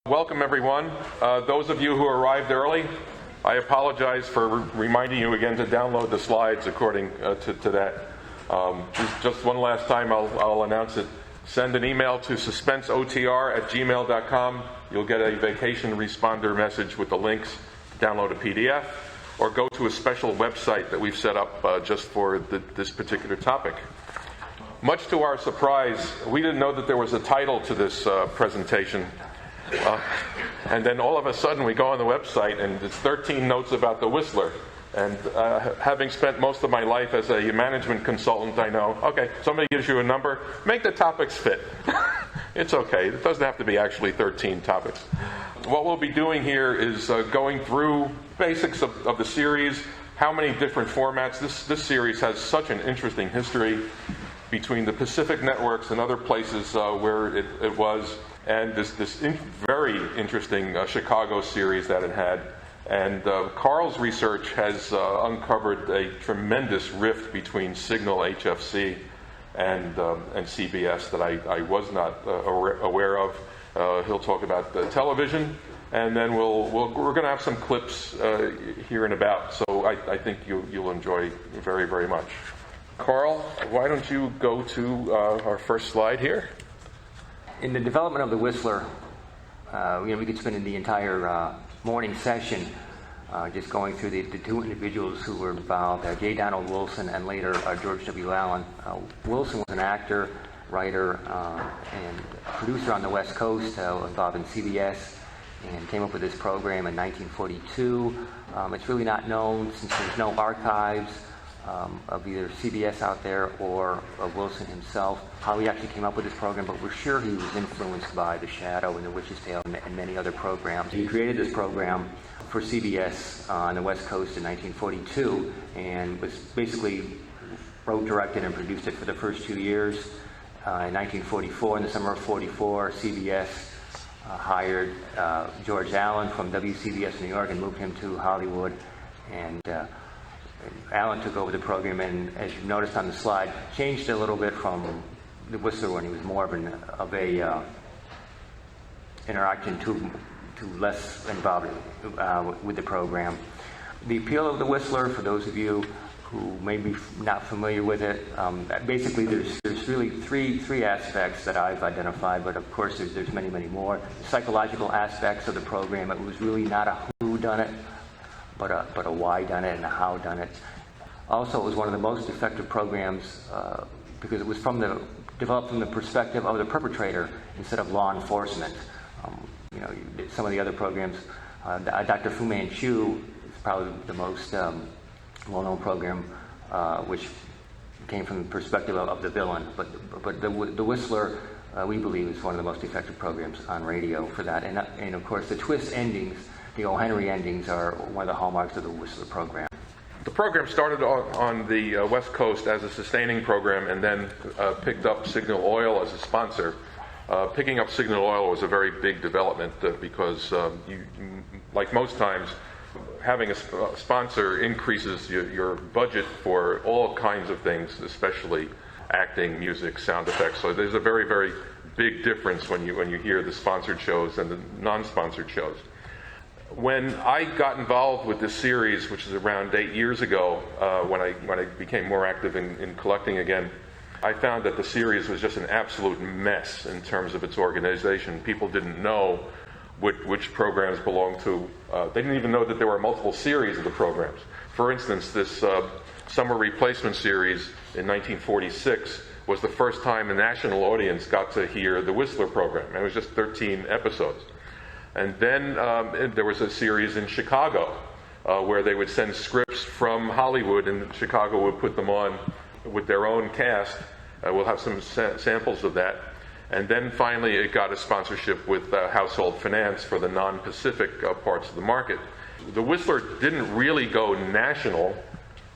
Welcome, everyone. Those of you who arrived early, I apologize for reminding you again to download the slides according to that. Just one last time, I'll announce it. Send an email to suspenseotr@gmail.com. You'll get a vacation responder message with the links to download a PDF, or go to a special website that we've set up just for this particular topic. Much to our surprise, we didn't know that there was a title to this presentation. And then all of a sudden we go on the website and it's 13 notes about the Whistler. And having spent most of my life as a management consultant, I know, okay, somebody gives you a number, make the topics fit. It's okay. It doesn't have to be actually 13 topics. What we'll be doing here is going through basics of the series, how many different formats. This series has such an interesting history between the Pacific networks and other places where it was, and this very interesting Chicago series that it had. And Karl's research has uncovered a tremendous rift between Signal HFC and CBS that I was not aware of. He'll talk about the television, and then we're going to have some clips here and about. So I think you'll enjoy very, very much. Karl, why don't you go to our first slide here? In the development of the Whistler, we could spend the entire morning session just going through the two individuals who were involved, J. Donald Wilson and later George W. Allen. Wilson was an actor, writer, and producer on the West Coast, involved in CBS, and came up with this program in 1942. It's really not known, since there's no archives of either CBS out there or of Wilson himself, how he actually came up with this program, but we're sure he was influenced by The Schadow and The Witch's Tale and many other programs. He created this program for CBS on the West Coast in 1942, and was basically wrote, directed, and produced it for the first 2 years. In 1944, in the summer of 44, CBS hired George Allen from WCBS New York and moved him to Hollywood, and Allen took over the program, and as you've noticed on the slide, changed a little bit from the Whistler when he was more of a interaction to less involved with the program. The appeal of the Whistler, for those of you who may be not familiar with it, basically there's really three aspects that I've identified, but of course there's many, many more. The psychological aspects of the program, it was really not a who done it, but a why done it and a how done it. Also, it was one of the most effective programs because it was developed from the perspective of the perpetrator instead of law enforcement. Some of the other programs, Dr. Fu Manchu is probably the most well-known program, which came from the perspective of the villain. But the Whistler, we believe, is one of the most effective programs on radio for that. And of course, the twist endings, the O. Henry endings, are one of the hallmarks of the Whistler program. The program started on the West Coast as a sustaining program, and then picked up Signal Oil as a sponsor. Picking up Signal Oil was a very big development because, like most times, having a sponsor increases your budget for all kinds of things, especially acting, music, sound effects. So there's a very, very big difference when you hear the sponsored shows and the non-sponsored shows. When I got involved with this series, which is around 8 years ago, when I became more active in collecting again, I found that the series was just an absolute mess in terms of its organization. People didn't know which programs belonged to. They didn't even know that there were multiple series of the programs. For instance, this Summer Replacement series in 1946 was the first time the national audience got to hear the Whistler program. It was just 13 episodes. And then there was a series in Chicago where they would send scripts from Hollywood, and Chicago would put them on with their own cast. We'll have some samples of that. And then finally it got a sponsorship with Household Finance for the non-Pacific parts of the market. The Whistler didn't really go national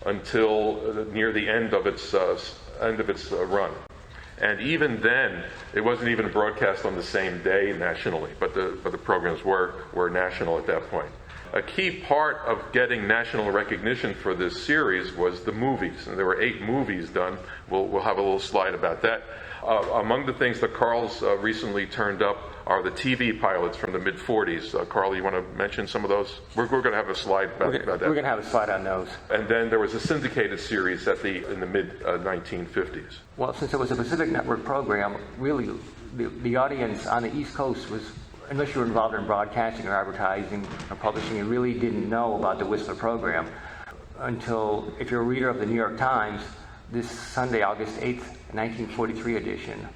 until near the end of its run. And even then, it wasn't even broadcast on the same day nationally, but the programs were national at that point. A key part of getting national recognition for this series was the movies, and there were 8 movies done. We'll have a little slide about that. Among the things that Karl's recently turned up are the TV pilots from the mid-40s. Karl, you want to mention some of those? We're going to have a slide about that. We're going to have a slide on those. And then there was a syndicated series in the mid-1950s. Well, since it was a Pacific Network program, really the audience on the East Coast was, unless you were involved in broadcasting or advertising or publishing, you really didn't know about the Whistler program until, if you're a reader of the New York Times, this Sunday, August 8th, 1943 edition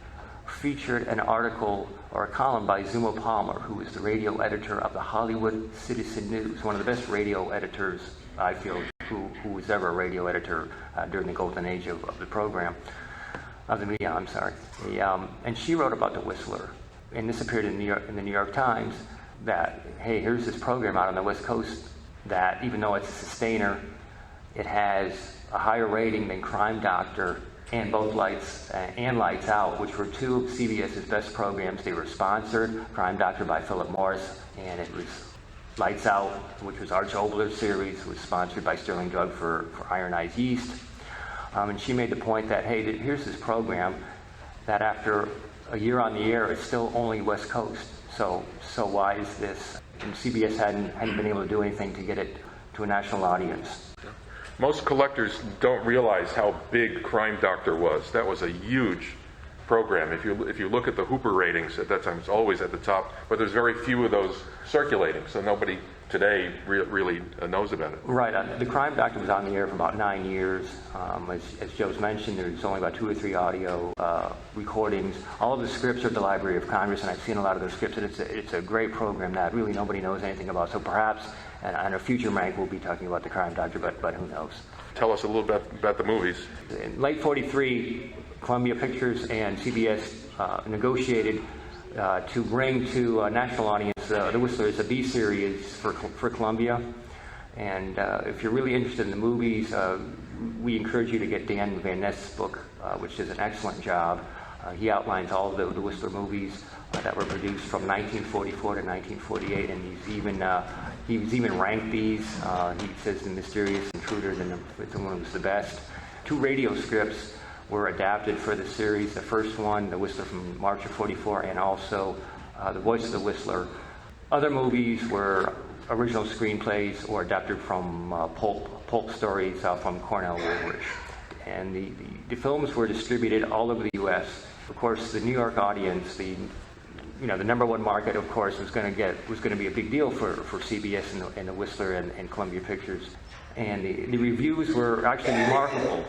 featured an article or a column by Zuma Palmer, who was the radio editor of the Hollywood Citizen News, one of the best radio editors, I feel, who was ever a radio editor during the golden age of the program, of the media, I'm sorry. And she wrote about the Whistler, and this appeared in the New York Times, that, hey, here's this program out on the West Coast that, even though it's a sustainer, it has a higher rating than Crime Doctor and Both Lights and Lights Out, which were two of CBS's best programs. They were sponsored, Crime Doctor by Philip Morris, and it was Lights Out, which was Arch Obler's series, was sponsored by Sterling Drug for ironized yeast. And she made the point that, hey, here's this program that after a year on the air, it's still only West Coast. So why is this? And CBS hadn't been able to do anything to get it to a national audience. Most collectors don't realize how big Crime Doctor was. That was a huge program. If you look at the Hooper ratings at that time, it's always at the top, but there's very few of those circulating, so nobody today really knows about it. Right. The Crime Doctor was on the air for about 9 years. As Joe's mentioned, there's only about 2 or 3 audio recordings. All of the scripts are at the Library of Congress, and I've seen a lot of those scripts, and it's a great program that really nobody knows anything about. So perhaps on a future MANC we'll be talking about the Crime Doctor, but who knows. Tell us a little bit about the movies. In late 43, Columbia Pictures and CBS negotiated to bring to a national audience The Whistler is a B-series for Columbia. And if you're really interested in the movies, we encourage you to get Dan Van Ness's book, which does an excellent job. He outlines all of the Whistler movies that were produced from 1944 to 1948, and he's even ranked these. He says The Mysterious Intruder is the one who was the best. 2 radio scripts were adapted for the series. The first one, The Whistler from March of 44, and also The Voice of the Whistler. Other movies were original screenplays or adapted from pulp stories from Cornell Woolrich. And the films were distributed all over the U.S. Of course, the New York audience, the number one market, of course, was going to be a big deal for CBS and the Whistler and Columbia Pictures. And the reviews were actually remarkable.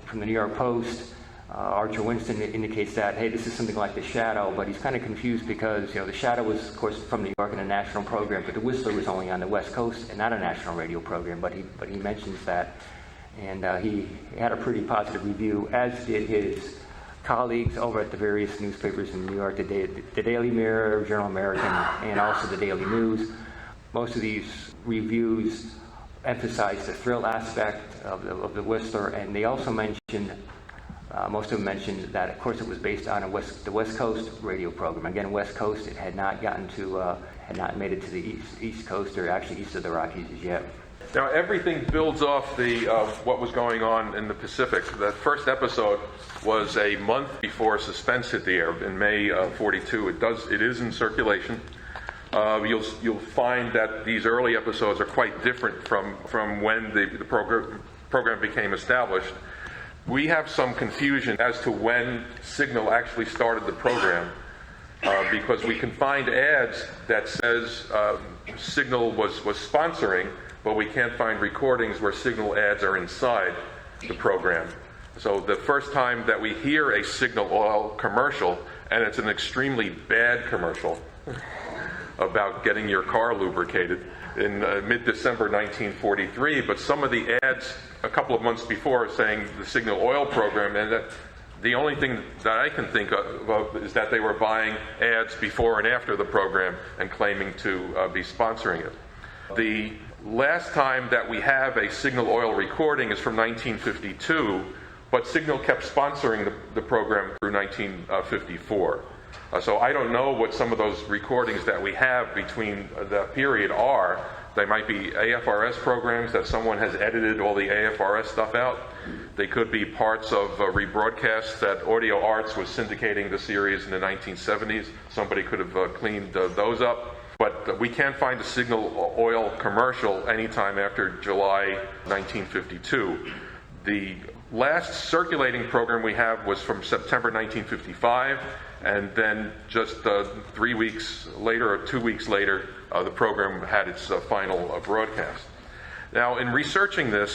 From the New York Post, Archer Winston indicates that, hey, this is something like The Shadow, but he's kind of confused because, The Shadow was, of course, from New York and a national program, but The Whistler was only on the West Coast and not a national radio program, but he mentions that. And he had a pretty positive review, as did his colleagues over at the various newspapers in New York, the Daily Mirror, Journal American, and also the Daily News. Most of these reviews emphasized the thrill aspect of the Whistler, and they also mentioned, most of them mentioned that, of course, it was based on the West Coast radio program. Again, West Coast, it had not made it to the East Coast, or actually east of the Rockies as yet. Now, everything builds off what was going on in the Pacific. The first episode was a month before Suspense hit the air in May of 42. It is in circulation. You'll find that these early episodes are quite different from when the program became established. We have some confusion as to when Signal actually started the program, because we can find ads that says Signal was sponsoring, but we can't find recordings where Signal ads are inside the program. So the first time that we hear a Signal Oil commercial, and it's an extremely bad commercial about getting your car lubricated, in mid-December 1943, but some of the ads a couple of months before saying the Signal Oil program, and that the only thing that I can think of is that they were buying ads before and after the program and claiming to be sponsoring it. The last time that we have a Signal Oil recording is from 1952, but Signal kept sponsoring the program through 1954. So I don't know what some of those recordings that we have between that period are. They might be AFRS programs that someone has edited all the AFRS stuff out. They could be parts of rebroadcasts that Audio Arts was syndicating the series in the 1970s. Somebody could have cleaned those up. But we can't find a Signal Oil commercial anytime after July 1952. The last circulating program we have was from September 1955, and then just 3 weeks later or 2 weeks later, the program had its final broadcast. Now, in researching this,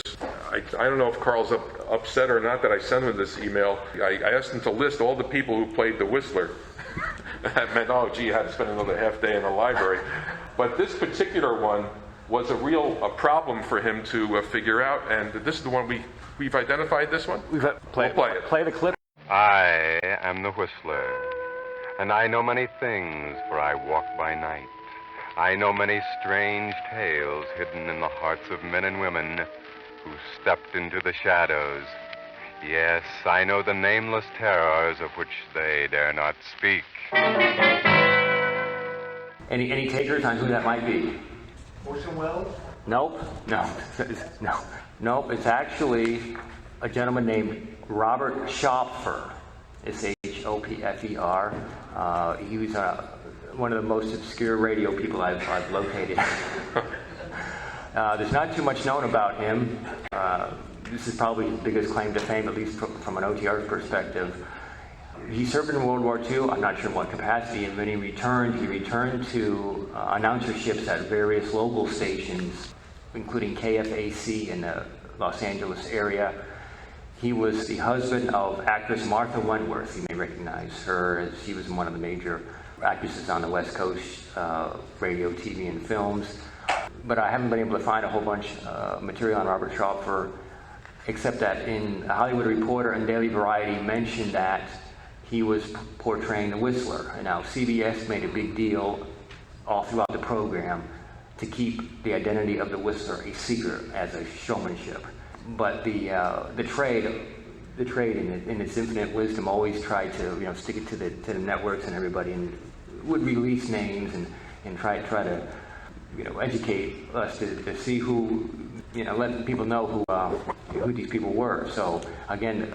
I don't know if Karl's upset or not that I sent him this email. I asked him to list all the people who played the Whistler. That meant, oh, gee, I had to spend another half day in the library. But this particular one was a real problem for him to figure out, and this is the one we've identified. This one. We'll play it. Play the clip. I am the Whistler, and I know many things, for I walk by night. I know many strange tales hidden in the hearts of men and women who stepped into the shadows. Yes, I know the nameless terrors of which they dare not speak. Any takers on who that might be? Orson Welles? Nope. Nope. It's actually a gentleman named Robert Schopfer. Schopfer. He was one of the most obscure radio people I've located. There's not too much known about him. This is probably his biggest claim to fame, at least from an OTR perspective. He served in World War II, I'm not sure in what capacity, and when he returned to announcerships at various local stations, including KFAC in the Los Angeles area. He was the husband of actress Martha Wentworth. You may recognize her, as she was one of the major actresses on the West Coast, radio, TV, and films. But I haven't been able to find a whole bunch of material on Robert Schopfer, except that in Hollywood Reporter and Daily Variety mentioned that he was portraying the Whistler. And now CBS made a big deal all throughout the program to keep the identity of the Whistler a secret as a showmanship. But the trade in its infinite wisdom always tried to stick it to the networks and everybody, and would release names and try to educate us to see who, let people know who these people were. So again,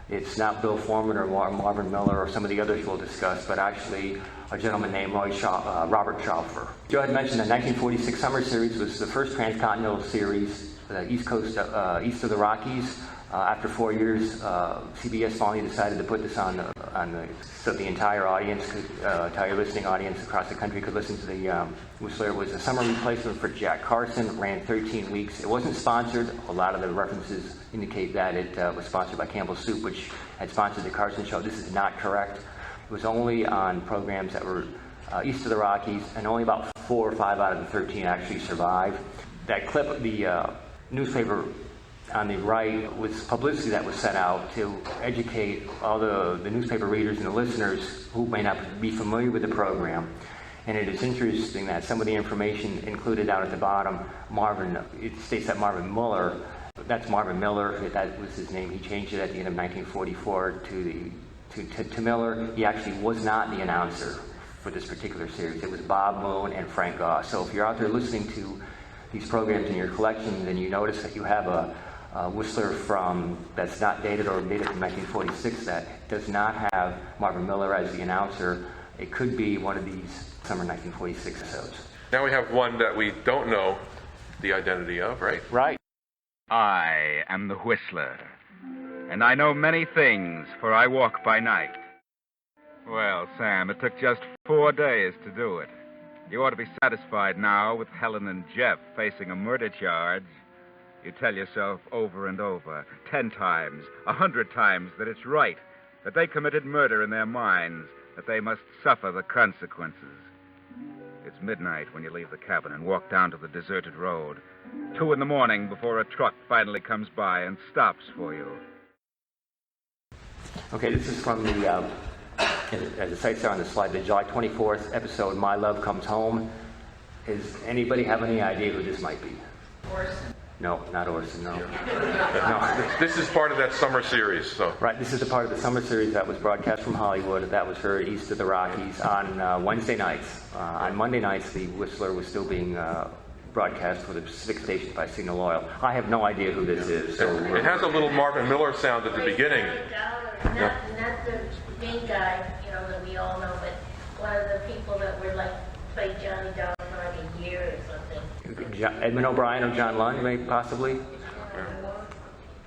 it's not Bill Foreman or Marvin Miller or some of the others we'll discuss, but actually a gentleman named Robert Schopfer. Joe had mentioned the 1946 Summer Series was the first transcontinental series, east of the Rockies. After 4 years, CBS finally decided to put this so the entire audience, entire listening audience across the country could listen to the Whistler. It was a summer replacement for Jack Carson, ran 13 weeks. It wasn't sponsored. A lot of the references indicate that it was sponsored by Campbell's Soup, which had sponsored the Carson show. This is not correct. It was only on programs that were east of the Rockies, and only about 4 or 5 out of the 13 actually survived. That clip, the newspaper on the right, was publicity that was sent out to educate all the newspaper readers and the listeners who may not be familiar with the program. And it is interesting that some of the information included down at the bottom, it states that Marvin Miller, that's Marvin Miller, that was his name. He changed it at the end of 1944 to Miller. He actually was not the announcer for this particular series. It was Bob Moon and Frank Goss. So if you're out there listening to these programs in your collection, then you notice that you have a Whistler that's not dated or dated from 1946 that does not have Marvin Miller as the announcer. It could be one of these summer 1946 episodes. Now we have one that we don't know the identity of, right? Right. I am the Whistler, and I know many things, for I walk by night. Well, Sam, it took just 4 days to do it. You ought to be satisfied now with Helen and Jeff facing a murder charge. You tell yourself over and over, 10 times, 100 times, that it's right, that they committed murder in their minds, that they must suffer the consequences. It's midnight when you leave the cabin and walk down to the deserted road. 2 in the morning before a truck finally comes by and stops for you. Okay, this is from as the sites are on the slide, the July 24th episode, My Love Comes Home. Does anybody have any idea who this might be? Orson. No, not Orson, no. This is part of that summer series, so. Right, this is the part of the summer series that was broadcast from Hollywood. That was heard east of the Rockies on Wednesday nights. On Monday nights, the Whistler was still being broadcast for the Pacific stations by Signal Oil. I have no idea who this is. So It has a little Marvin Miller sound at the beginning. Not the main guy, that we all know, but one of the people that were played Johnny Dollar for a year or something. Edmund O'Brien or John Lund, maybe possibly.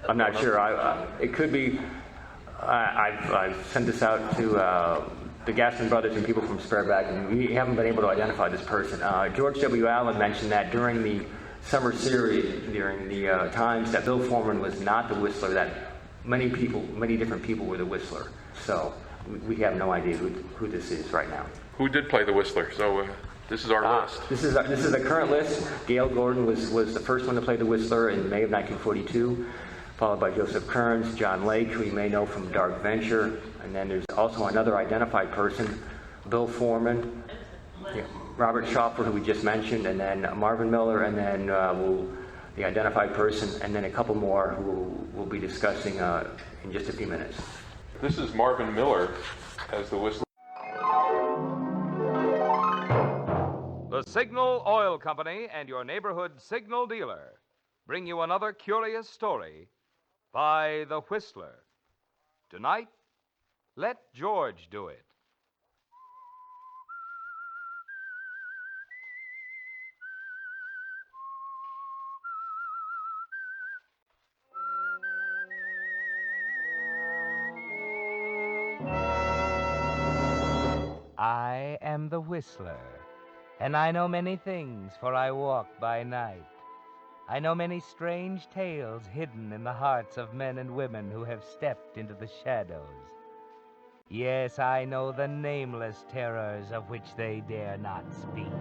I'm not sure. It could be. I've sent this out to the Gaston brothers and people from Spareback, and we haven't been able to identify this person. George W. Allen mentioned that during the summer series, during the times that Bill Foreman was not the Whistler, that many different people were the Whistler. So we have no idea who this is right now. Who did play the Whistler? So this is our list. This is the current list. Gail Gordon was the first one to play the Whistler in May of 1942, followed by Joseph Kearns, John Lake, who you may know from Dark Venture, and then there's also another identified person, Bill Foreman, Robert Schoffer, who we just mentioned, and then Marvin Miller, and then the identified person, and then a couple more who we'll be discussing in just a few minutes. This is Marvin Miller as the Whistler. The Signal Oil Company and your neighborhood signal dealer bring you another curious story by the Whistler. Tonight, let George do it. I am the Whistler, and I know many things, for I walk by night. I know many strange tales hidden in the hearts of men and women who have stepped into the shadows. Yes, I know the nameless terrors of which they dare not speak.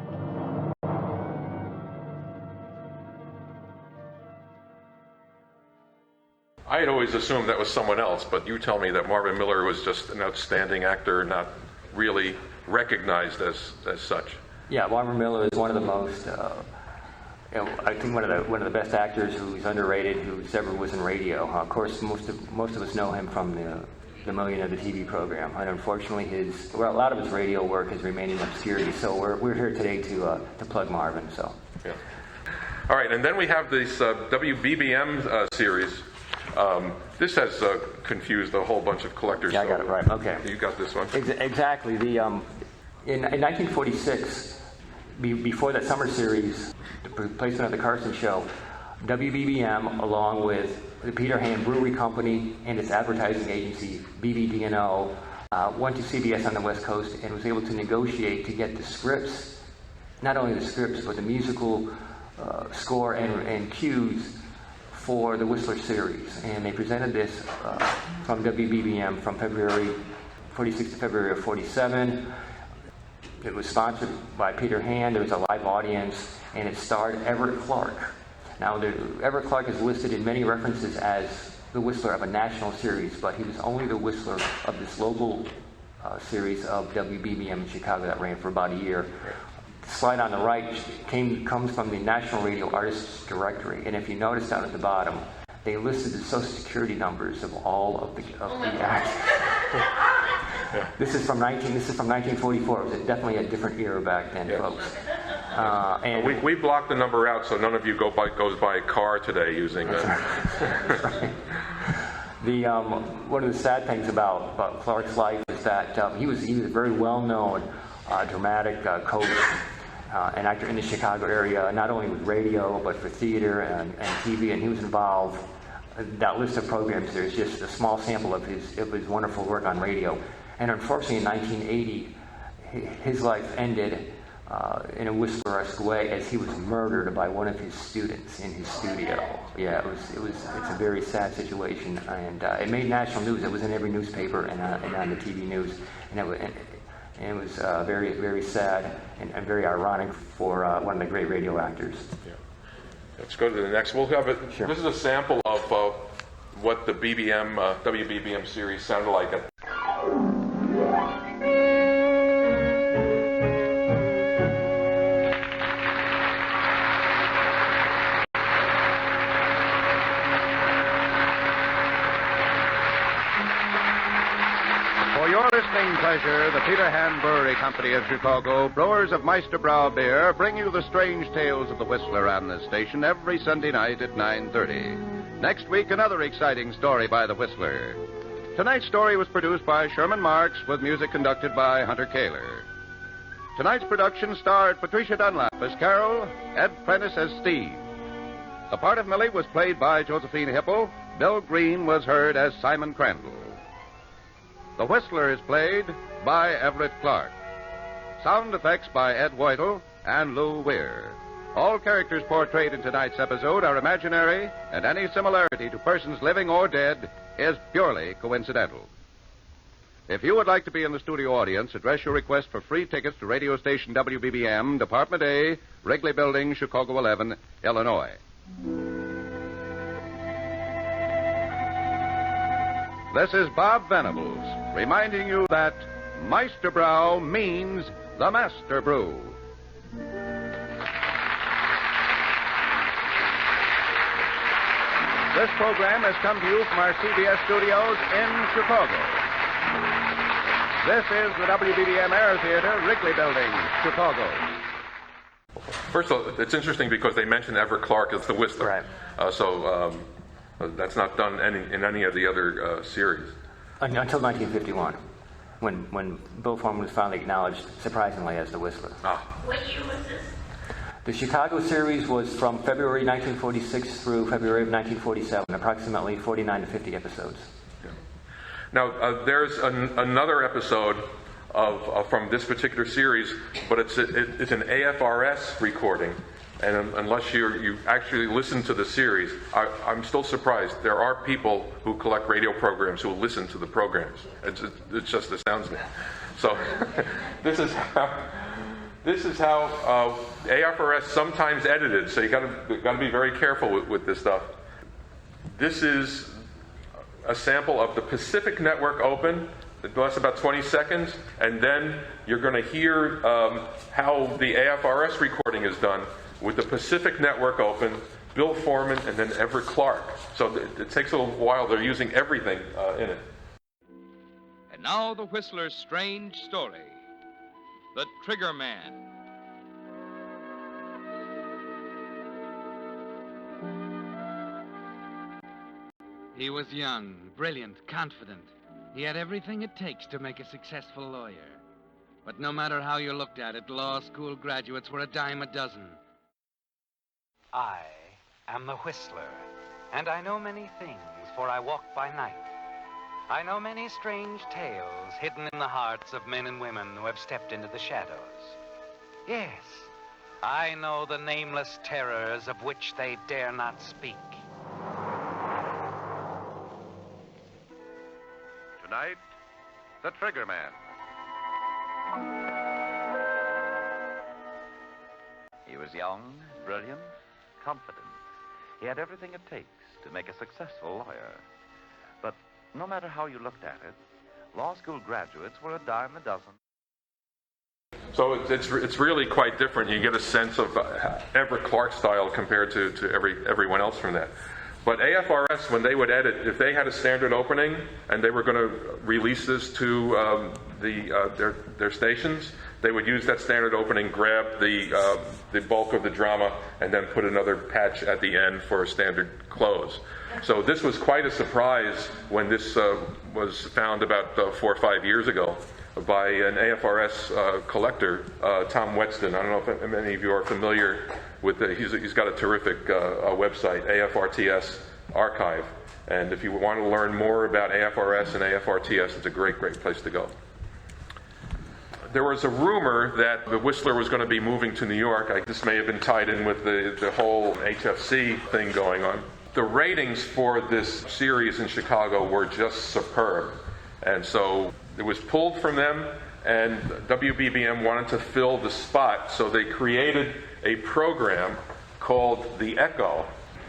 I had always assumed that was someone else, but you tell me that Marvin Miller was just an outstanding actor, not really recognized as such. Yeah, Marvin Miller is one of the most, I think one of the best actors who's underrated, who's ever was in radio. Of course, most of us know him from the Million of the TV program, and unfortunately, a lot of his radio work has remained in obscurity. So we're here today to plug Marvin. So. Yeah. All right, and then we have this WBBM series. This has confused a whole bunch of collectors. Yeah, I got it right. Okay. You got this one. Exactly. In 1946, before that summer series, the replacement of the Carson Show, WBBM, along with the Peter Hand Brewery Company and its advertising agency, BBD&O, went to CBS on the West Coast and was able to negotiate to get the scripts, not only the scripts, but the musical score and cues for the Whistler series. And they presented this from WBBM from February 46 to February of 47. It was sponsored by Peter Hand. There was a live audience, and it starred Everett Clark. Now, Everett Clark is listed in many references as the Whistler of a national series, but he was only the Whistler of this local series of WBBM in Chicago that ran for about a year. The slide on the right comes from the National Radio Artists Directory, and if you notice down at the bottom, they listed the Social Security numbers of all of the acts. This is from 1944. It was definitely a different era back then, folks. And we blocked the number out, so none of you goes by a car today using that. Right. One of the sad things about Clark's life is that he was a very well-known dramatic coach and actor in the Chicago area, not only with radio but for theater and TV, and he was involved. That list of programs there is just a small sample of his wonderful work on radio. And unfortunately, in 1980, his life ended in a Whistler-esque way as he was murdered by one of his students in his studio. Yeah, it's a very sad situation, and it made national news. It was in every newspaper and on the TV news, and it was very, very sad and very ironic for one of the great radio actors. Yeah. Let's go to the next. We'll have it. Sure. This is a sample of what the WBBM series sounded like. For your listening pleasure, the Peter Hand Brewery Company of Chicago, brewers of Meisterbrow beer, bring you the strange tales of the Whistler on this station every Sunday night at 9:30. Next week, another exciting story by the Whistler. Tonight's story was produced by Sherman Marks with music conducted by Hunter Kaler. Tonight's production starred Patricia Dunlap as Karl, Ed Prentice as Steve. The part of Millie was played by Josephine Hipple. Bill Green was heard as Simon Crandall. The Whistler is played by Everett Clark. Sound effects by Ed Whitel and Lou Weir. All characters portrayed in tonight's episode are imaginary, and any similarity to persons living or dead is purely coincidental. If you would like to be in the studio audience, address your request for free tickets to radio station WBBM, Department A, Wrigley Building, Chicago 11, Illinois. This is Bob Venables, reminding you that Meisterbrow means the master brew. This program has come to you from our CBS studios in Chicago. This is the WBBM Air Theater, Wrigley Building, Chicago. First of all, it's interesting because they mentioned Everett Clark as the Whistler. Right. So that's not done in any of the other series. Until 1951, when Bill Foreman was finally acknowledged, surprisingly, as the Whistler. What year was this? The Chicago series was from February 1946 through February of 1947, approximately 49 to 50 episodes. Yeah. Now, there's another episode from this particular series, but it's an AFRS recording. And unless you actually listen to the series, I'm still surprised. There are people who collect radio programs who listen to the programs. It's just astounds me. So this is how AFRS sometimes edited. So you got to be very careful with this stuff. This is a sample of the Pacific Network Open. It lasts about 20 seconds, and then you're going to hear how the AFRS recording is done with the Pacific Network Open, Bill Foreman, and then Everett Clark. So it takes a little while. They're using everything in it. And now the Whistler's strange story, The Trigger Man. He was young, brilliant, confident. He had everything it takes to make a successful lawyer. But no matter how you looked at it, law school graduates were a dime a dozen. I am the Whistler, and I know many things, for I walk by night. I know many strange tales hidden in the hearts of men and women who have stepped into the shadows. Yes, I know the nameless terrors of which they dare not speak. Tonight, the Trigger Man. He was young, brilliant, confident. He had everything it takes to make a successful lawyer. But no matter how you looked at it, law school graduates were a dime a dozen. So it's really quite different. You get a sense of Everett Clark style compared to everyone else from that. But AFRS, when they would edit, if they had a standard opening and they were going to release this to their stations, they would use that standard opening, grab the bulk of the drama, and then put another patch at the end for a standard close. So this was quite a surprise when this was found about 4 or 5 years ago by an AFRS collector, Tom Wetston. I don't know if many of you are familiar with he's got a terrific website, AFRTS Archive. And if you want to learn more about AFRS and AFRTS, it's a great place to go. There was a rumor that the Whistler was going to be moving to New York. This may have been tied in with the whole HFC thing going on. The ratings for this series in Chicago were just superb. And so it was pulled from them, and WBBM wanted to fill the spot, so they created a program called The Echo.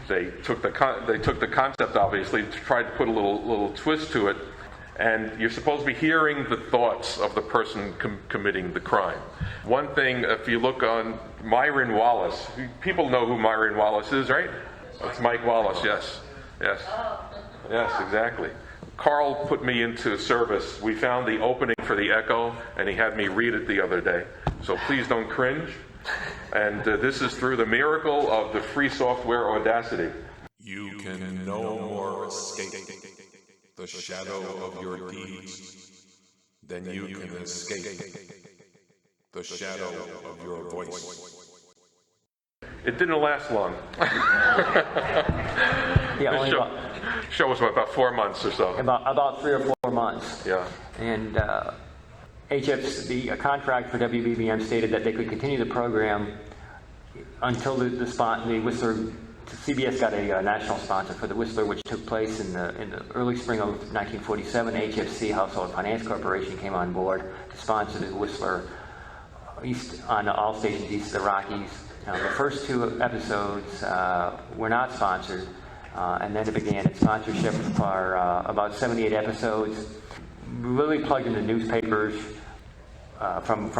They took the concept, obviously, tried to put a little twist to it, and you're supposed to be hearing the thoughts of the person committing the crime. One thing, if you look on Myron Wallace, people know who Myron Wallace is, right? It's Mike Wallace, yes, exactly. Karl put me into service. We found the opening for the Echo, and he had me read it the other day. So please don't cringe. And this is through the miracle of the free software Audacity. You can no more escape the shadow of your deeds than you can escape the shadow of your voice. It didn't last long. Yeah, This show was about 4 months or so. About 3 or 4 months. Yeah. And the contract for WBBM stated that they could continue the program until the Whistler. CBS got a national sponsor for the Whistler, which took place in the early spring of 1947. HFC, Household Finance Corporation, came on board to sponsor the Whistler on all stations east of the Rockies. The first 2 episodes were not sponsored, and then it began its sponsorship for about 78 episodes. Really plugged into newspapers from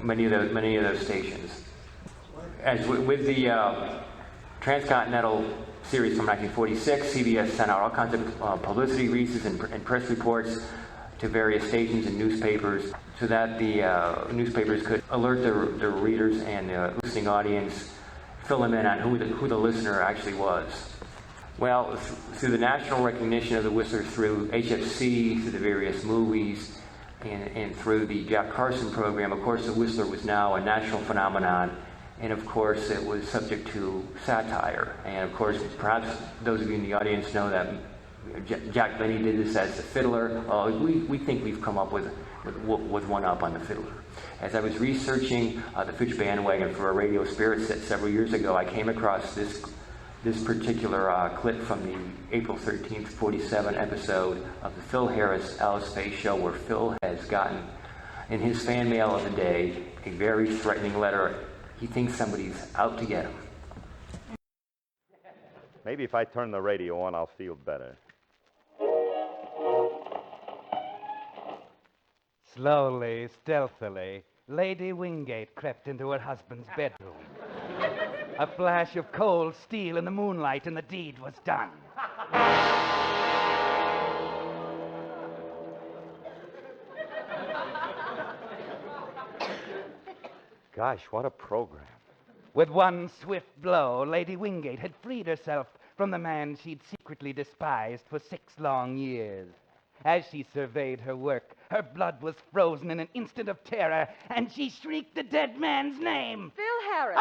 many of those stations. As with the Transcontinental series from 1946, CBS sent out all kinds of publicity releases and press reports to various stations and newspapers so that the newspapers could alert their readers and the listening audience, fill them in on who the listener actually was. Well, through the national recognition of the Whistler, through HFC, through the various movies, and through the Jack Carson program, of course, the Whistler was now a national phenomenon. And of course, it was subject to satire. And of course, perhaps those of you in the audience know that Jack Benny did this as the fiddler. We think we've come up with one up on the fiddler. As I was researching the Fitch bandwagon for a Radio Spirit set several years ago, I came across this particular clip from the April 13th, 47 episode of the Phil Harris Alice Faye show, where Phil has gotten, in his fan mail of the day, a very threatening letter. He thinks somebody's out to get him. Maybe if I turn the radio on, I'll feel better. Slowly, stealthily, Lady Wingate crept into her husband's bedroom. A flash of cold steel in the moonlight, and the deed was done. Gosh, what a program. With one swift blow, Lady Wingate had freed herself from the man she'd secretly despised for 6 long years. As she surveyed her work, her blood was frozen in an instant of terror, and she shrieked the dead man's name. Phil Harris.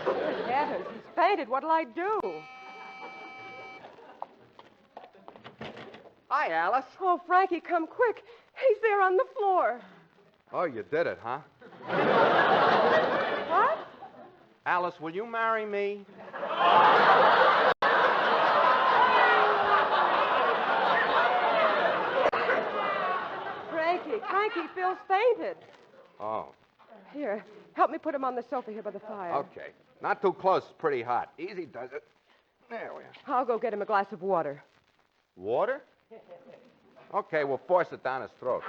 Good heavens, he's fainted. What'll I do? Hi, Alice. Oh, Frankie, come quick. He's there on the floor. Oh, you did it, huh? What? Alice, will you marry me? Frankie, Phil's fainted. Oh, Here, help me put him on the sofa here by the fire. okay. Not too close. It's pretty hot. Easy does it. There we are. I'll go get him a glass of water. Water? Okay, we'll force it down his throat.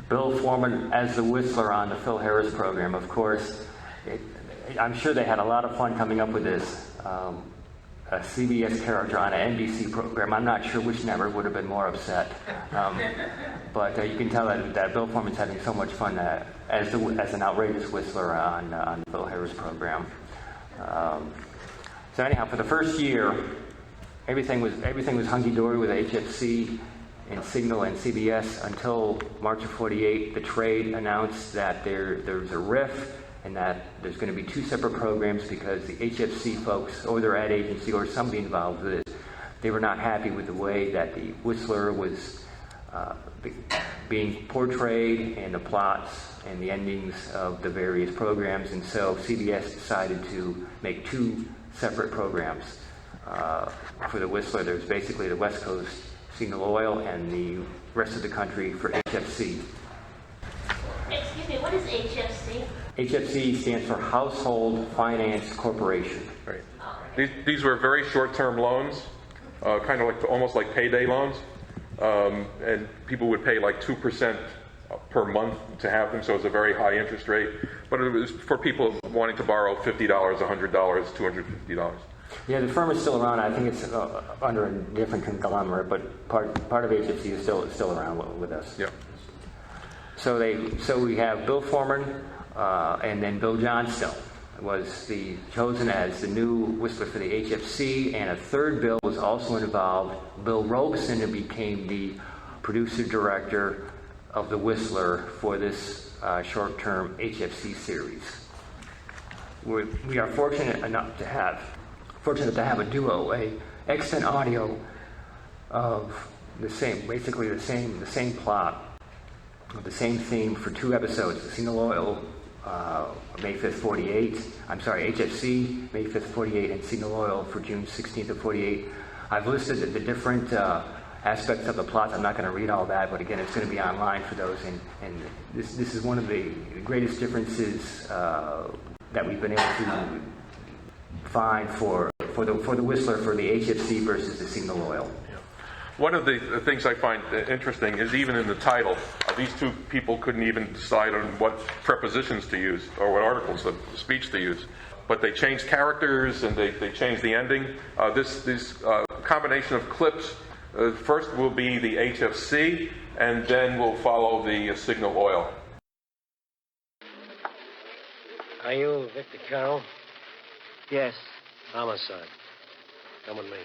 Bill Foreman as the Whistler on the Phil Harris program, of course. I'm sure they had a lot of fun coming up with this. A CBS character on an NBC program. I'm not sure which network would have been more upset. But you can tell that Bill Foreman's having so much fun as an outrageous Whistler on the Phil Harris program. So anyhow, for the first year, everything was hunky-dory with HFC and Signal and CBS until March of '48. The trade announced that there's a riff and that there's going to be 2 separate programs because the HFC folks or their ad agency or somebody involved with it, they were not happy with the way that the Whistler was being portrayed and the plots and the endings of the various programs, and so CBS decided to make 2 separate programs for the Whistler. There's basically the West Coast Signal Oil and the rest of the country for HFC. Excuse me, what is HFC? HFC stands for Household Finance Corporation. Right. These were very short-term loans, kind of like almost like payday loans, and people would pay like 2% per month to have them, so it's a very high interest rate. But it was for people wanting to borrow $50, $100, $250. Yeah, the firm is still around. I think it's under a different conglomerate, but part of HFC is still around with us. Yeah. So we have Bill Foreman and then Bill Johnstone was chosen as the new Whistler for the HFC, and a third Bill was also involved, Bill Robeson, who became the producer-director of the Whistler for this short-term HFC series. We are fortunate to have a duo, a extant audio of basically the same plot, the same theme for 2 episodes, the Signal Oil, May 5th, 48. I'm sorry, HFC, May 5th, 48, and Signal Oil for June 16th of 48. I've listed the different aspects of the plots. I'm not going to read all that, but again, it's going to be online for those. And this is one of the greatest differences that we've been able to find for the Whistler for the HFC versus the Signal Oil. One of the things I find interesting is even in the title, these 2 people couldn't even decide on what prepositions to use or what articles of speech to use. But they changed characters and they changed the ending. This combination of clips, first will be the HFC, and then we'll follow the Signal Oil. Are you Victor Karl? Yes. Homicide. Come with me.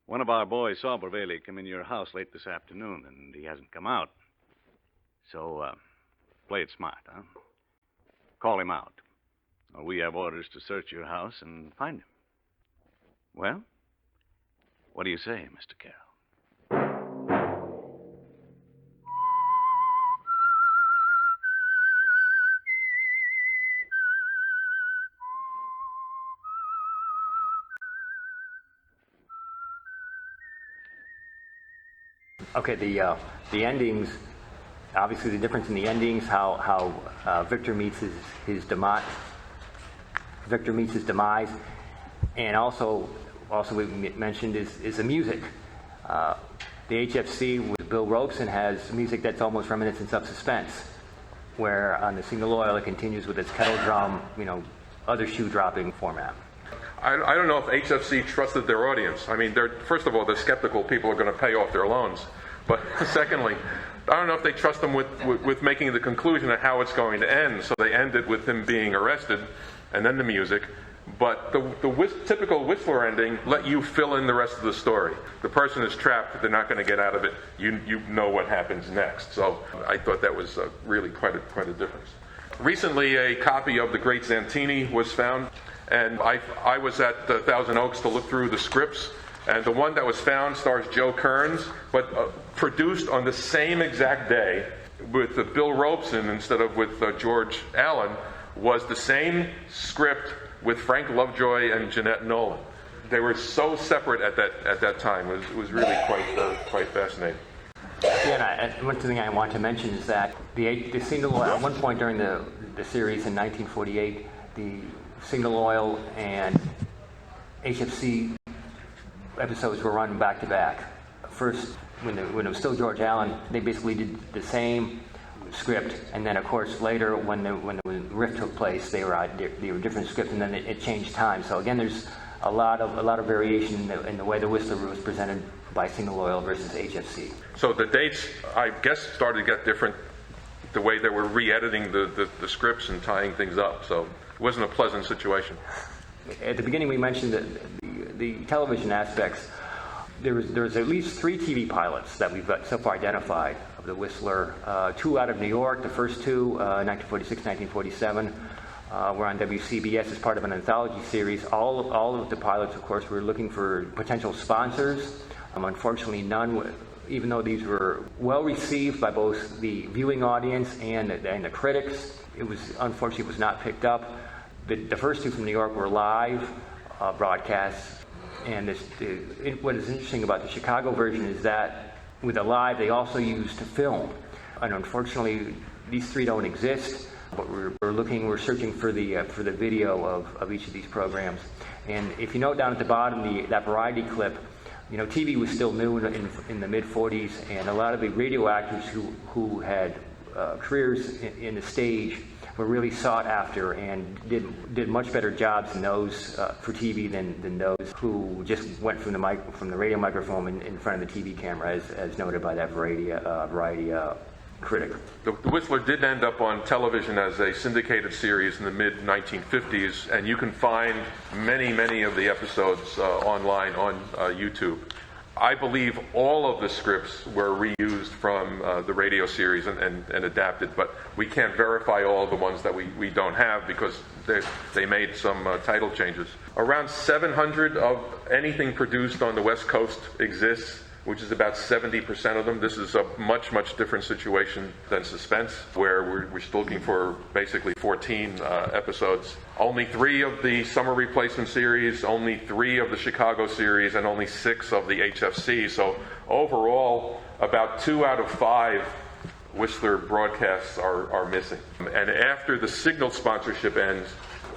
One of our boys saw Berveli come in your house late this afternoon, and he hasn't come out. So, play it smart, huh? Call him out. We have orders to search your house and find him. Well, what do you say, Mr. Carroll? Okay, the endings. Obviously, the difference in the endings, how Victor meets his demise. Victor meets his demise, and also we mentioned is the music. The HFC with Bill Robeson has music that's almost reminiscent of Suspense, where on the Signal Oil it continues with its kettle drum, other shoe dropping format. I don't know if HFC trusted their audience. I mean, first of all, they're skeptical people are going to pay off their loans. But secondly, I don't know if they trust them with making the conclusion of how it's going to end. So they ended with him being arrested and then the music. But the typical Whistler ending let you fill in the rest of the story. The person is trapped. They're not going to get out of it. You know what happens next. So I thought that was really quite a difference. Recently, a copy of The Great Zantini was found. And I was at Thousand Oaks to look through the scripts, and the one that was found stars Joe Kearns, but produced on the same exact day with Bill Robeson instead of with George Allen, was the same script with Frank Lovejoy and Jeanette Nolan. They were so separate at that time. It was really quite fascinating. Yeah, and one thing I want to mention is that the Signal Oil, at one point during the series in 1948, the Signal Oil and HFC episodes were run back to back. First, when it was still George Allen, they basically did the same script, and then of course later when the rift took place, they were different scripts, and then it changed time. So again, there's a lot of variation in the way the Whistler was presented by Signal Oil versus HFC. So the dates, I guess, started to get different. The way they were re-editing the scripts and tying things up. So it wasn't a pleasant situation. At the beginning, we mentioned that the television aspects. There's at least 3 TV pilots that we've so far identified of the Whistler. 2 out of New York. The first 2, 1946, 1947, were on WCBS as part of an anthology series. All of the pilots, of course, were looking for potential sponsors. Unfortunately, none. Even though these were well received by both the viewing audience and the critics, unfortunately it was not picked up. The first 2 from New York were live broadcasts, and what is interesting about the Chicago version is that with the live, they also used film. And unfortunately, these three don't exist. But we're searching for the video of each of these programs. And if you note down at the bottom, that variety clip, you know, TV was still new in the mid-40s, and a lot of the radio actors who had careers in the stage were really sought after and did much better jobs in those for TV than those who just went from the radio microphone in front of the TV camera, as noted by that variety critic. The Whistler did end up on television as a syndicated series in the mid-1950s, and you can find many of the episodes online on YouTube. I believe all of the scripts were reused from the radio series and adapted, but we can't verify all of the ones that we don't have because they made some title changes. Around 700 of anything produced on the West Coast exists, which is about 70% of them. This is a much different situation than Suspense, where we're still looking for basically 14 episodes. Only 3 of the Summer Replacement series, only 3 of the Chicago series, and only 6 of the HFC. So overall, about 2 out of 5 Whistler broadcasts are missing. And after the Signal sponsorship ends,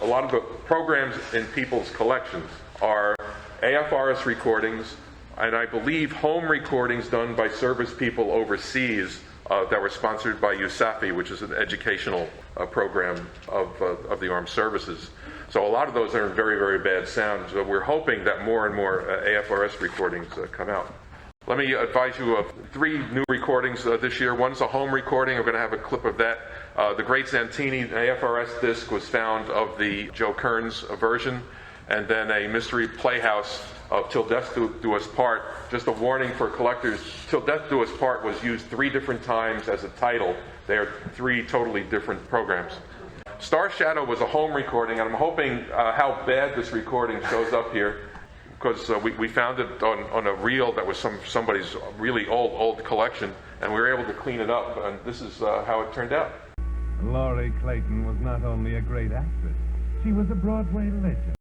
a lot of the programs in people's collections are AFRS recordings, and I believe home recordings done by service people overseas that were sponsored by USAFI, which is an educational program of the armed services. So a lot of those are in very bad sound. So we're hoping that more and more AFRS recordings come out. Let me advise you of 3 new recordings this year. One's a home recording. We're going to have a clip of that. The Great Santini AFRS disc was found of the Joe Kearns version, and then a Mystery Playhouse of Till Death Do Us Part. Just a warning for collectors, Till Death Do Us Part was used 3 different times as a title. They are 3 totally different programs. Star Shadow was a home recording, and I'm hoping how bad this recording shows up here, because we found it on a reel that was somebody's really old collection, and we were able to clean it up, and this is how it turned out. Laurie Clayton was not only a great actress, she was a Broadway legend.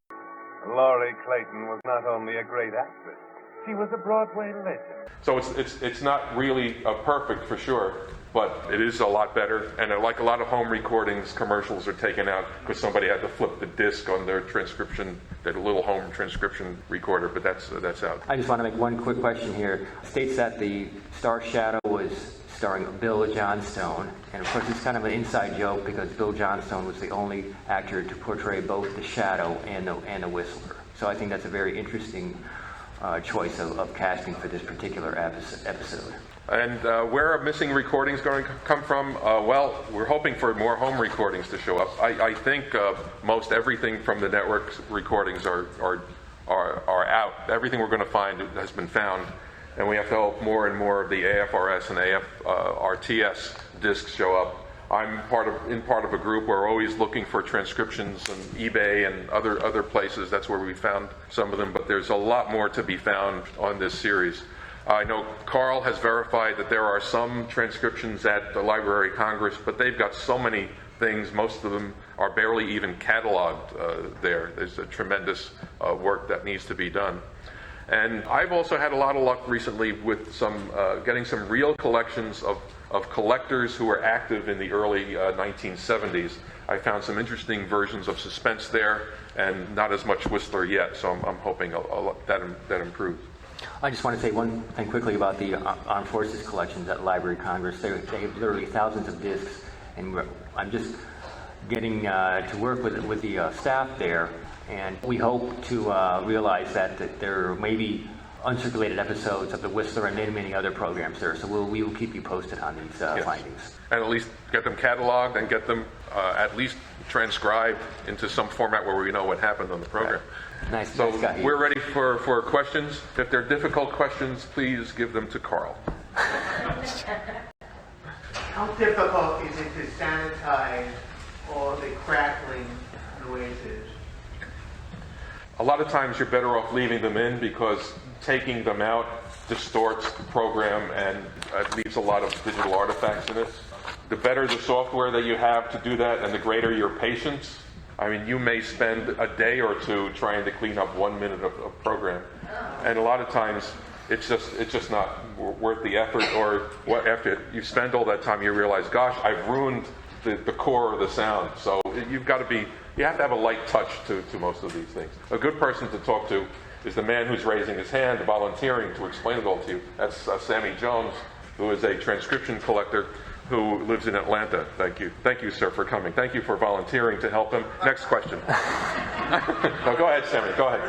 Laurie Clayton was not only a great actress, she was a Broadway legend. So it's not really perfect for sure, but it is a lot better. And like a lot of home recordings, commercials are taken out because somebody had to flip the disc on their transcription, their little home transcription recorder. But that's out. I just want to make one quick question here. It states that the Star Shadow was starring Bill Johnstone, and of course it's kind of an inside joke because Bill Johnstone was the only actor to portray both the Shadow and the Whistler. So I think that's a very interesting choice of casting for this particular episode. And where are missing recordings going to come from? Well, we're hoping for more home recordings to show up. I think most everything from the network recordings are out. Everything we're going to find has been found. And we have to hope more and more of the AFRS and RTS discs show up. I'm part of a group where we're always looking for transcriptions on eBay and other places. That's where we found some of them, but there's a lot more to be found on this series. I know Karl has verified that there are some transcriptions at the Library of Congress, but they've got so many things, most of them are barely even cataloged there. There's a tremendous work that needs to be done. And I've also had a lot of luck recently with getting some real collections of collectors who were active in the early 1970s. I found some interesting versions of Suspense there, and not as much Whistler yet, so I'm hoping that improves. I just want to say one thing quickly about the Armed Forces collections at the Library of Congress. They have literally thousands of discs, and I'm just getting to work with the staff there. And we hope to realize that there may be uncirculated episodes of the Whistler and many other programs there. So we will keep you posted on these findings. And at least get them cataloged and get them at least transcribed into some format where we know what happened on the program. Right. Nice. So we're ready for questions. If they're difficult questions, please give them to Karl. How difficult is it to sanitize all the crackling noises? A lot of times you're better off leaving them in because taking them out distorts the program and it leaves a lot of digital artifacts in it. The better the software that you have to do that and the greater your patience. I mean, you may spend a day or two trying to clean up 1 minute of program. And a lot of times it's just not worth the effort. Or what, after you spend all that time, you realize, gosh, I've ruined the core of the sound. So you have to have a light touch to most of these things. A good person to talk to is the man who's raising his hand, volunteering to explain it all to you. That's Sammy Jones, who is a transcription collector who lives in Atlanta. Thank you, sir, for coming. Thank you for volunteering to help him. Next question. No, go ahead, Sammy. Go ahead.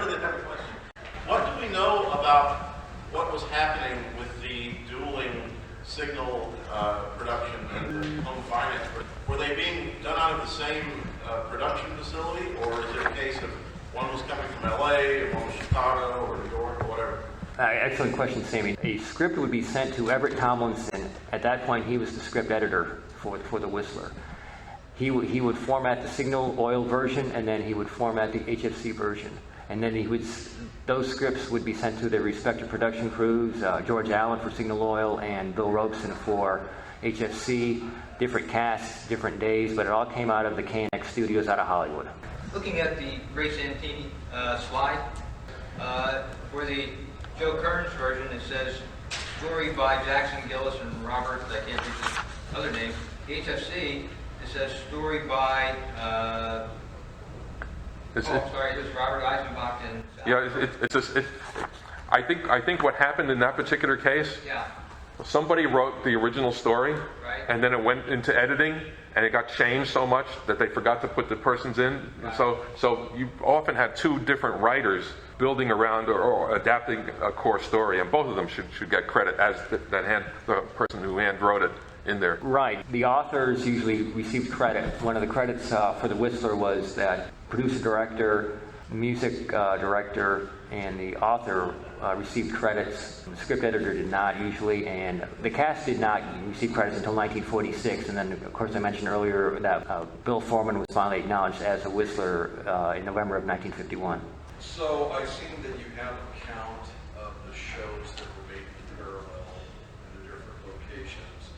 What do we know about what was happening with the dueling signal production and the home finance? Were they being done out of the same production facility, or is it a case of one was coming from L.A. and one was Chicago or New York or whatever? Excellent question, Sammy. A script would be sent to Everett Tomlinson. At that point, he was the script editor for the Whistler. He would format the signal oil version, and then he would format the HFC version. And then those scripts would be sent to their respective production crews, George Allen for Signal Oil and Bill Robeson for HFC, different casts, different days, but it all came out of the KNX studios out of Hollywood. Looking at the Ray Santini slide, for the Joe Kearns version, it says story by Jackson Gillis and Robert, I can't read his other name. The HFC, it says story by, it was Robert Eisenbach and... Yeah, I think what happened in that particular case, somebody wrote the original story, right, and then it went into editing, and it got changed so much that they forgot to put the persons in. Right. So you often had two different writers building around or adapting a core story, and both of them should get credit as the person who hand wrote it in there. Right. The authors usually received credit. One of the credits for the Whistler was that producer, director, music director, and the author received credits. The script editor did not usually, and the cast did not receive credits until 1946. And then, of course, I mentioned earlier that Bill Foreman was finally acknowledged as a Whistler in November of 1951. So I've seen that you have a count of the shows that were made in parallel in the different locations.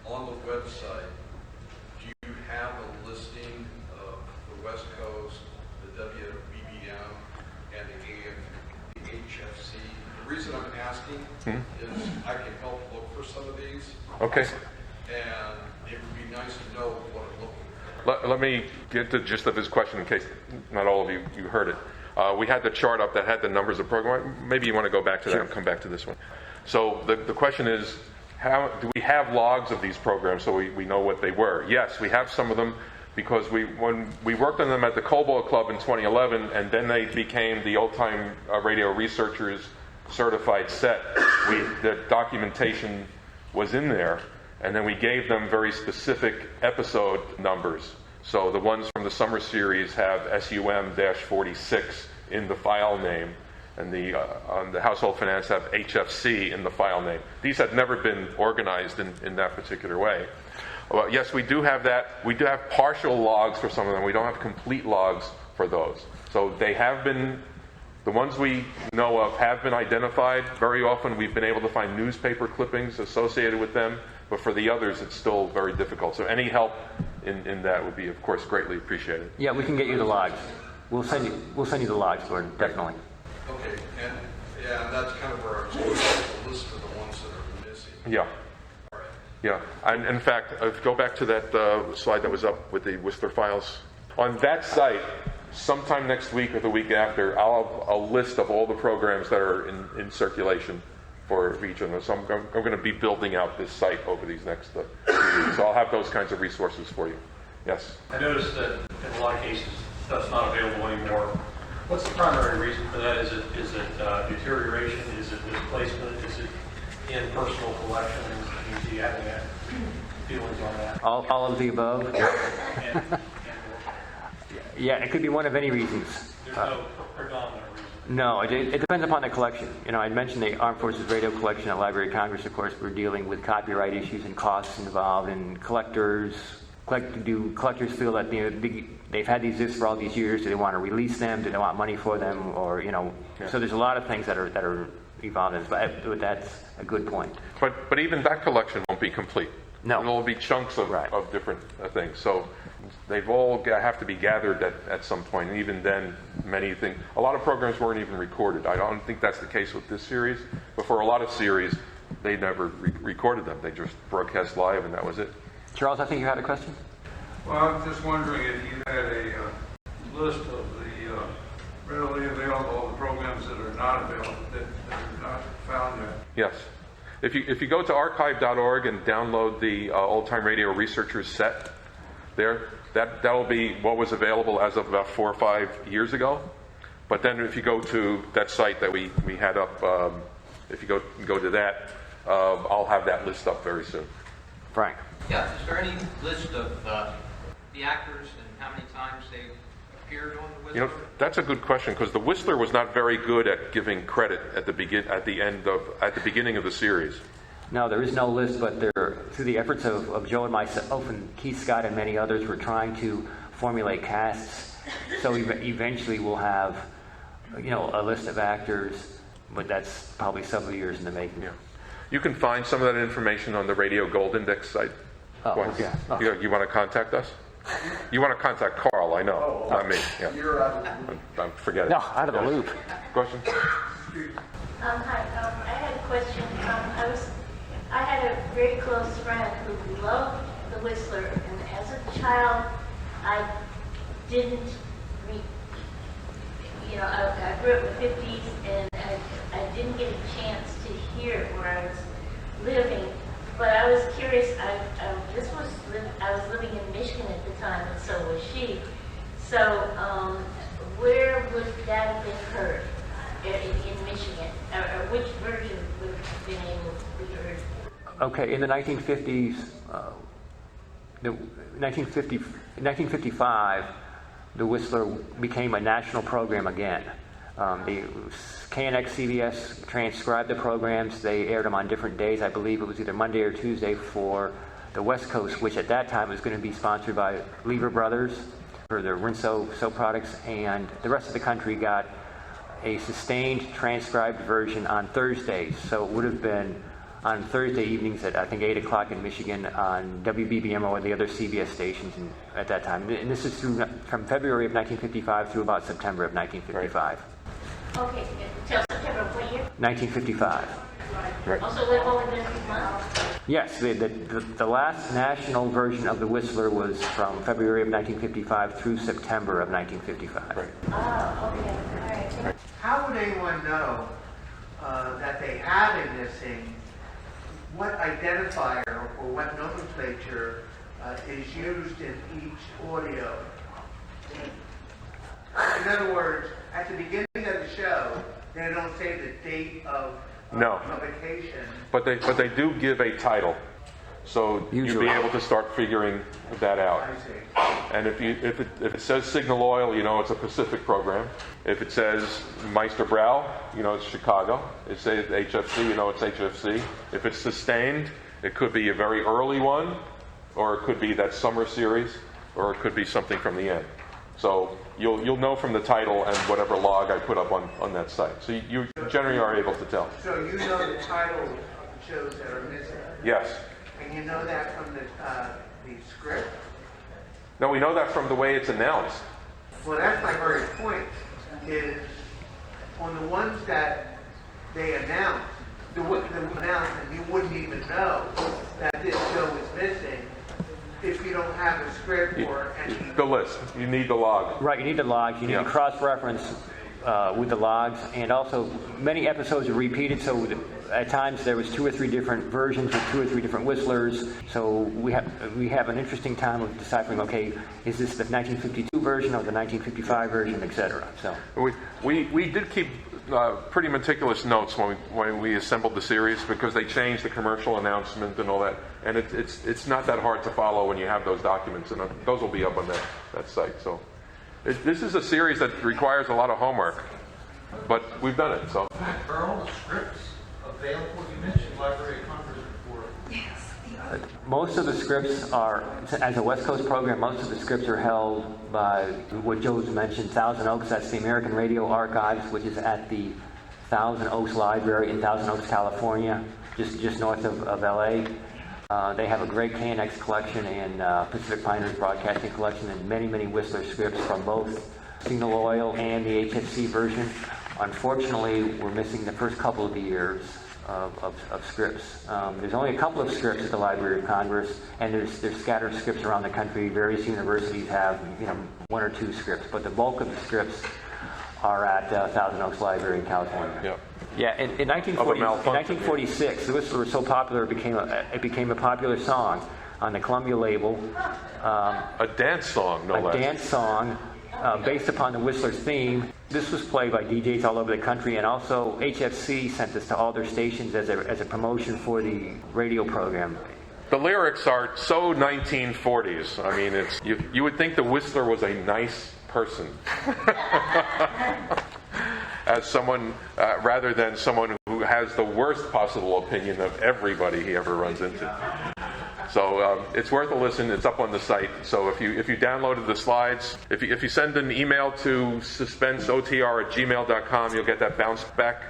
On the website, do you have a listing of the West Coast, the WBBM, and the HFC? The reason I'm asking is I can help look for some of these. Okay. And it would be nice to know what I'm looking for. Let me get the gist of his question in case not all of you heard it. We had the chart up that had the numbers of program. Maybe you want to go back to that and come back to this one. So the question is, how do we have logs of these programs so we know what they were? Yes, we have some of them because when we worked on them at the Cobalt Club in 2011, and then they became the Old Time Radio Researchers Certified Set. The documentation was in there, and then we gave them very specific episode numbers. So the ones from the summer series have SUM-46 in the file name, and on the household finance have HFC in the file name. These had never been organized in that particular way. Well, yes, we do have that. We do have partial logs for some of them. We don't have complete logs for those. So they have been, the ones we know of have been identified. Very often we've been able to find newspaper clippings associated with them, but for the others it's still very difficult. So any help in that would be, of course, greatly appreciated. Yeah, we can get you the logs. We'll send you the logs, Gordon, definitely. Okay, and that's kind of where I was going with the list of the ones that are missing. Yeah. Yeah, and in fact, go back to that slide that was up with the Whistler files. On that site, sometime next week or the week after, I'll have a list of all the programs that are in circulation for each of them. So I'm going to be building out this site over these next few weeks. So I'll have those kinds of resources for you. Yes? I noticed that in a lot of cases, that's not available anymore. What's the primary reason for that? Is it deterioration? Is it misplacement? Is it in personal collections? Do you have any feelings on that? All of the above? Yeah, it could be one of any reasons. There's no predominant reason. No, it depends upon the collection. I mentioned the Armed Forces Radio Collection at Library of Congress. Of course, we're dealing with copyright issues and costs involved, and collectors feel that they've had these discs for all these years? Do they want to release them? Do they want money for them? Or so there's a lot of things that are involved. But that's a good point. But even that collection won't be complete. No, it'll be chunks of different things. So they've all have to be gathered at some point. And even then, a lot of programs weren't even recorded. I don't think that's the case with this series, but for a lot of series, they never recorded them. They just broadcast live, and that was it. Charles, I think you had a question? Well, I'm just wondering if you had a list of the readily available, the programs that are not available, that are not found yet. Yes. If you go to archive.org and download the Old Time Radio Researchers set, that'll be what was available as of about 4 or 5 years ago. But then if you go to that site that we had up, if you go to that, I'll have that list up very soon. Frank. Yeah, is there any list of the actors and how many times they appeared on the Whistler? That's a good question, because the Whistler was not very good at giving credit at the beginning of the series. No, there is no list, but through the efforts of Joe and myself and Keith Scott and many others, we're trying to formulate casts. So eventually we'll have, a list of actors, but that's probably several years in the making. Yeah. You can find some of that information on the Radio Gold Index site. Oh, okay. Oh. You want to contact us? You want to contact Karl, I know, not me. Yeah. You're out of the loop. Forget it. No, out of the loop. Question? Hi, I had a question. I had a very close friend who loved the Whistler, and as a child, I didn't I grew up in the 50s, and I didn't get a chance to hear it where I was living. But I was curious. I was living in Michigan at the time, and so was she. So where would that have been heard in Michigan? Or which version would have been able to be heard? Okay, in the 1950s, 1955, the Whistler became a national program again. The KNX CBS transcribed the programs. They aired them on different days. I believe it was either Monday or Tuesday for the West Coast, which at that time was going to be sponsored by Lever Brothers for their Rinso soap products, and the rest of the country got a sustained transcribed version on Thursdays. So it would have been on Thursday evenings at, I think, 8 o'clock in Michigan on WBBM or the other CBS stations at that time. And this is from February of 1955 through about September of 1955. Okay, until September of what year? 1955. Right. Also, they've only been a few months? Yes, the last national version of the Whistler was from February of 1955 through September of 1955. Right. Oh, okay. All right. How would anyone know that they have a missing? What identifier or what nomenclature is used in each audio? In other words, at the beginning of the show, they don't say the date of publication. But they do give a title, so you'll be able to start figuring that out. I see. And if it says Signal Oil, it's a Pacific program. If it says Meister Brau, it's Chicago. It says HFC, it's HFC. If it's sustained, it could be a very early one, or it could be that summer series, or it could be something from the end. So you'll know from the title and whatever log I put up on that site. So you generally are able to tell. So you know the title of the shows that are missing? Yes. And you know that from the script? No, we know that from the way it's announced. Well, that's my very point, is on the ones that they announce, and you wouldn't even know that this show is missing if you don't have a script or any... The list. You need the log. Right, you need the logs. You need to cross-reference with the logs. And also, many episodes are repeated, so at times there was 2 or 3 different versions with 2 or 3 different Whistlers. So we have an interesting time of deciphering, okay, is this the 1952 version or the 1955 version, etc. So we did keep pretty meticulous notes when we assembled the series, because they changed the commercial announcement and all that, and it's not that hard to follow when you have those documents, and those will be up on that site. So this is a series that requires a lot of homework, but we've done it. So Are all the scripts available? You mentioned Library of Congress before. Yes. most of the scripts are, as a West Coast program, most of the scripts are held by what Joe's mentioned, Thousand Oaks. That's the American Radio Archives, which is at the Thousand Oaks Library in Thousand Oaks, California, just north of LA. They have a great KNX collection and Pacific Pioneers Broadcasting collection and many, many Whistler scripts from both Signal Oil and the HFC version. Unfortunately, we're missing the first couple of years of scripts. There's only a couple of scripts at the Library of Congress, and there's scattered scripts around the country. Various universities have, one or two scripts, but the bulk of the scripts are at Thousand Oaks Library in California. Yep. Yeah, in 1946, the Whistler was so popular it became a popular song on the Columbia label. A dance song, no less. A dance song based upon the Whistler's theme. This was played by DJs all over the country, and also HFC sent this to all their stations as a promotion for the radio program. The lyrics are so 1940s. I mean, it's you would think the Whistler was a nice person. As someone, rather than someone who has the worst possible opinion of everybody he ever runs into. So it's worth a listen. It's up on the site. So if you downloaded the slides, if you send an email to suspenseotr@gmail.com, you'll get that bounced back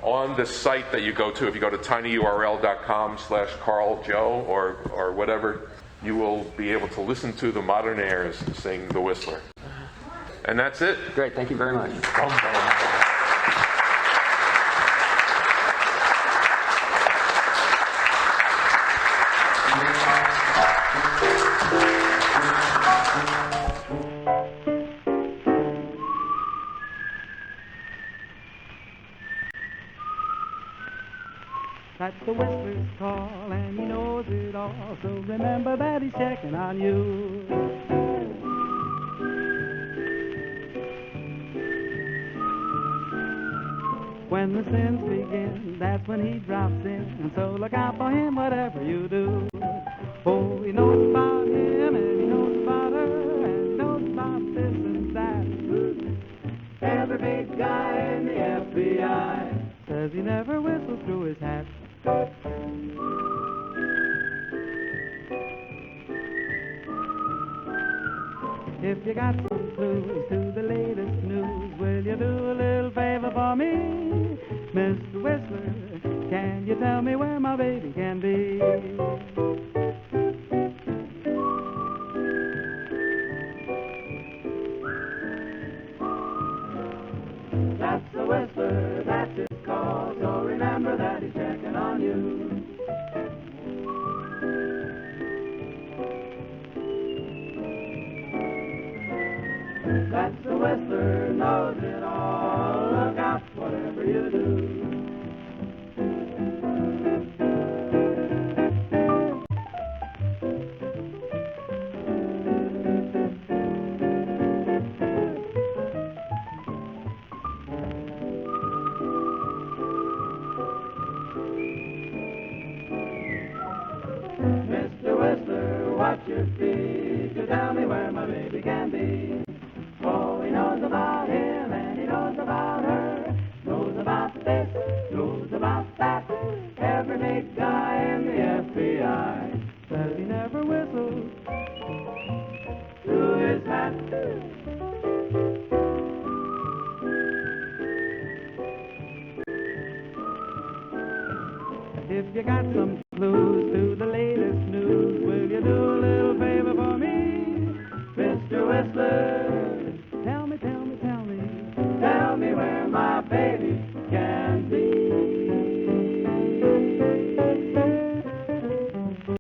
on the site that you go to. If you go to tinyurl.com/KarlJoe or whatever, you will be able to listen to the Modernaires sing The Whistler. And that's it. Great. Thank you very much. That's the Whistler's call, and he knows it all, so remember that he's checking on you. When the sins begin, that's when he drops in, and so look out for him whatever you do. Oh, he knows about him, and he knows about her, and he knows about this and that. Every big guy in the FBI says he never whistles through his hat. If you got some clues to the latest news, will you do a little favor for me? Mr. Whistler, can you tell me where my baby can be? That's the Whistler, that's his call, so remember that he's checking on you. That's the Whistler, knows it all. Look out, whatever you do. Mr. Whistler, what's your fee to tell me where my baby can be? Oh, he knows about him and he knows about her, knows about this, knows about that. Every big guy in the FBI says he never whistles through his hat. If you got some clues to